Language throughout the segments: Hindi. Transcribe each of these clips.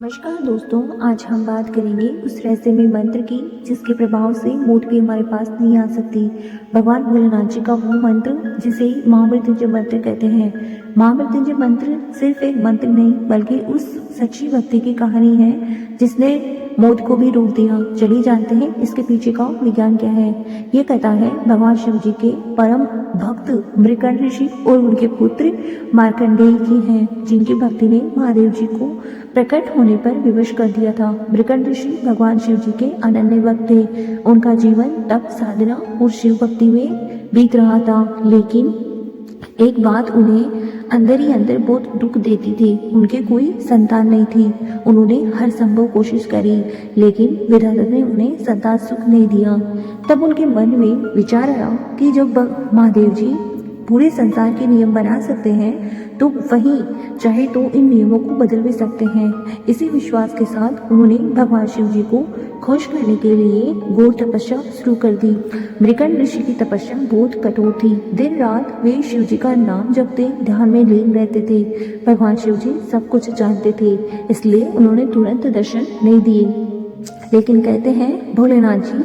नमस्कार दोस्तों, आज हम बात करेंगे उस रहस्यमय मंत्र की जिसके प्रभाव से मौत भी हमारे पास नहीं आ सकती। भगवान भोलेनाथ जी का वो मंत्र जिसे महामृत्युंजय मंत्र कहते हैं। महामृत्युंजय मंत्र सिर्फ एक मंत्र नहीं बल्कि उस सच्ची भक्ति की कहानी है जिसने मौत को भी रोक दिया। चलिए जानते हैं इसके पीछे का विज्ञान क्या है। ये कथा है भगवान शिव जी के परम भक्त मृकंड ऋषि और उनके पुत्र मार्कंडेय की है, जिनकी भक्ति ने महादेव जी को प्रकट होने पर विवश कर दिया था। मृकंड ऋषि भगवान शिव जी के अनन्य भक्त थे। उनका जीवन तप साधना और शिव भक्ति में बीत रहा था, लेकिन एक बात उन्हें अंदर ही अंदर बहुत दुख देती थी। उनके कोई संतान नहीं थी। उन्होंने हर संभव कोशिश करी, लेकिन विधाता ने उन्हें संतान सुख नहीं दिया। तब उनके मन में विचार आया कि जब महादेव जी पूरे संसार के नियम बना सकते हैं तो वही चाहे तो इन नियमों को बदल भी सकते हैं। इसी विश्वास के साथ उन्होंने भगवान शिव जी को खुश करने के लिए घोर तपस्या शुरू कर दी। मृकंड ऋषि की तपस्या बहुत कठोर थी। दिन रात वे शिव जी का नाम जपते ध्यान में लीन रहते थे। भगवान शिव जी सब कुछ जानते थे, इसलिए उन्होंने तुरंत दर्शन नहीं दिए। लेकिन कहते हैं भोलेनाथ जी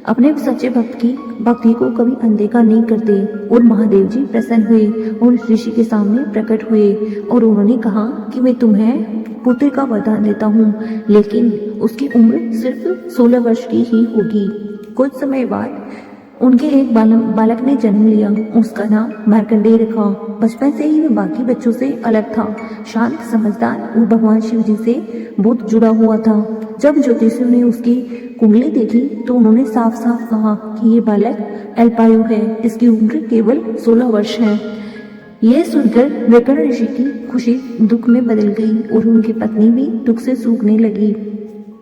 अपने सच्चे भक्त की भक्ति को कभी अनदेखा नहीं करते। और महादेव जी प्रसन्न हुए और ऋषि के सामने प्रकट हुए और उन्होंने कहा कि मैं तुम्हें पुत्र का वरदान देता हूँ, लेकिन उसकी उम्र सिर्फ 16 वर्ष की ही होगी। कुछ समय बाद उनके एक बालक ने जन्म लिया। उसका नाम मार्कंडेय रखा। बचपन से ही वह बाकी बच्चों से अलग था, शांत, समझदार और भगवान शिव जी से बहुत जुड़ा हुआ था। जब ज्योतिषियों ने उसकी कुंडली देखी तो उन्होंने साफ साफ कहा कि ये बालक अल्पायु है, इसकी उम्र केवल 16 वर्ष है। यह सुनकर मृकंड ऋषि की खुशी दुख में बदल गई और उनकी पत्नी भी दुख से सूखने लगी।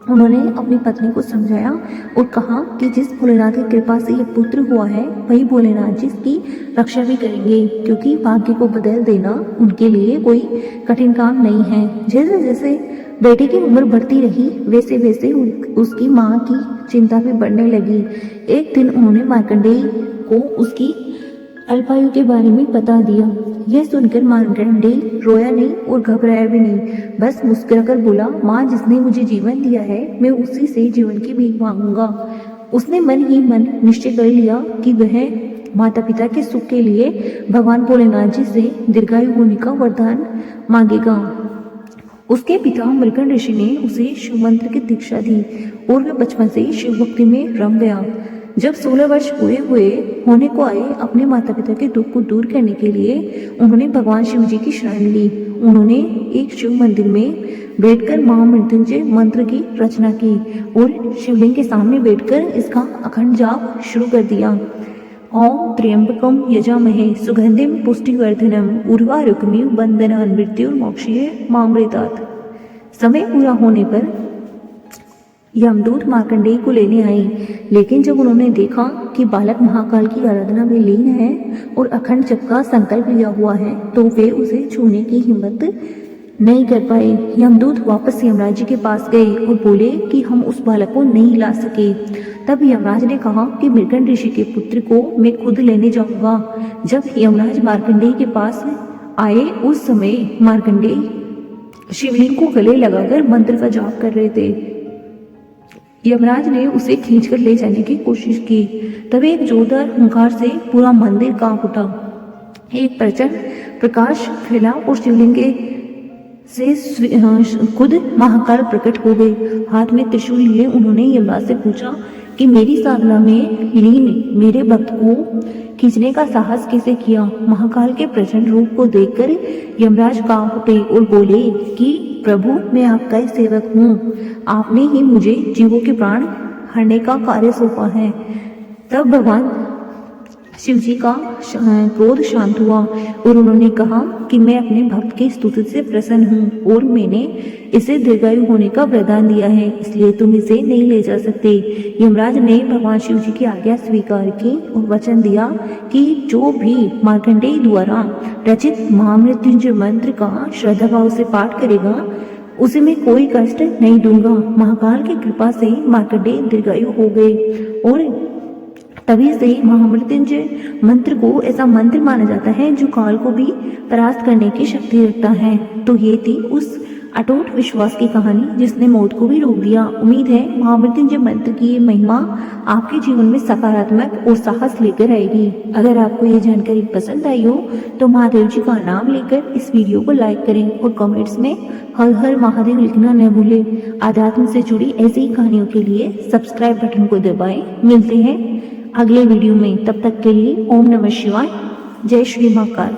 उन्होंने अपनी पत्नी को समझाया और कहा कि जिस भोलेनाथ की कृपा से ये पुत्र हुआ है वही भोलेनाथ जी इसकी रक्षा भी करेंगे, क्योंकि भाग्य को बदल देना उनके लिए कोई कठिन काम नहीं है। जैसे जैसे बेटे की उम्र बढ़ती रही वैसे वैसे उसकी माँ की चिंता भी बढ़ने लगी। एक दिन उन्होंने मार्कंडेय को उसकी अल्पायु के बारे में बता दिया। यह सुनकर मार्कंडेय रोया नहीं और घबराया भी नहीं, बस मुस्कुराकर बोला, माँ जिसने मुझे जीवन दिया है मैं उसी से जीवन की भीख मांगूंगा। उसने मन ही मन निश्चय कर लिया कि वह माता पिता के सुख के लिए भगवान भोलेनाथ जी से दीर्घायु होने का वरदान मांगेगा। उसके पिता मृकंड ऋषि ने उसे शिव मंत्र की दीक्षा दी और वह बचपन से ही शिव भक्ति में रम गया। जब 16 वर्ष पूरे होने को आए, अपने माता पिता के दुख को दूर करने के लिए उन्होंने भगवान शिव जी की शरण ली। उन्होंने एक शिव मंदिर में बैठकर महामृत्युंजय मंत्र की रचना की और शिवलिंग के सामने बैठकर इसका अखंड जाप शुरू कर दिया। ओम त्र्यंबकम यजामहे सुगंधिम पुष्टिवर्धनम उर्वारुकमिव बंधनान् मृत्युर्मोक्षये मामृतात्। समय पूरा होने पर यमदूत मार्कंडेय को लेने आए, लेकिन जब उन्होंने देखा कि बालक महाकाल की आराधना में लीन है और अखंड जप का संकल्प लिया हुआ है तो वे उसे छूने की हिम्मत नहीं कर पाए। यमदूत वापस यमराज जी के पास गए और बोले कि हम उस बालक को नहीं ला सके। तब यमराज ने कहा कि मृकंड ऋषि के पुत्र को मैं खुद लेने जाऊंगा। जब यमराज मार्कंडेय के पास आए उस समय मार्कंडेय शिवलिंग को गले लगाकर मंत्र का जाप कर रहे थे। यमराज ने उसे खींचकर ले जाने की कोशिश की। तभी एक जोरदार हुंकार से पूरा मंदिर कांप उठा। एक प्रचंड प्रकाश फैला और शिवलिंग से खुद महाकाल प्रकट हो गए। हाथ में त्रिशूल लिए उन्होंने यमराज से पूछा कि मेरी साधना में लीन मेरे भक्त को खींचने का साहस कैसे किया। महाकाल के प्रचंड रूप को देखकर यमराज कांप उठे और बोले कि प्रभु मैं आपका ही सेवक हूँ, आपने ही मुझे जीवों के प्राण हरने का कार्य सौंपा है। तब भगवान शिव जी का क्रोध शांत हुआ और उन्होंने कहा कि मैं अपने भक्त की स्तुति से प्रसन्न हूँ और मैंने इसे दीर्घायु होने का वरदान दिया है, इसलिए तुम इसे नहीं ले जा सकते। यमराज ने भगवान शिव जी की आज्ञा स्वीकार की और वचन दिया कि जो भी मार्कंडेय द्वारा रचित महामृत्युंजय मंत्र का श्रद्धा भाव से पाठ करेगा उसे मैं कोई कष्ट नहीं दूंगा। महाकाल की कृपा से मार्कंडेय दीर्घायु हो गए और तभी से महामृत्युंजय मंत्र को ऐसा मंत्र माना जाता है जो काल को भी परास्त करने की शक्ति रखता है। तो ये थी उस अटूट विश्वास की कहानी जिसने मौत को भी रोक दिया। उम्मीद है महामृत्युंजय मंत्र की ये महिमा आपके जीवन में सकारात्मक और साहस लेकर आएगी। अगर आपको ये जानकारी पसंद आई हो तो महादेव जी का नाम लेकर इस वीडियो को लाइक करें और कमेंट्स में हर हर महादेव लिखना न भूलें। आध्यात्म से जुड़ी ऐसी ही कहानियों के लिए सब्सक्राइब बटन को दबाएं। मिलते हैं अगले वीडियो में, तब तक के लिए ओम नमः शिवाय, जय श्री महाकाल।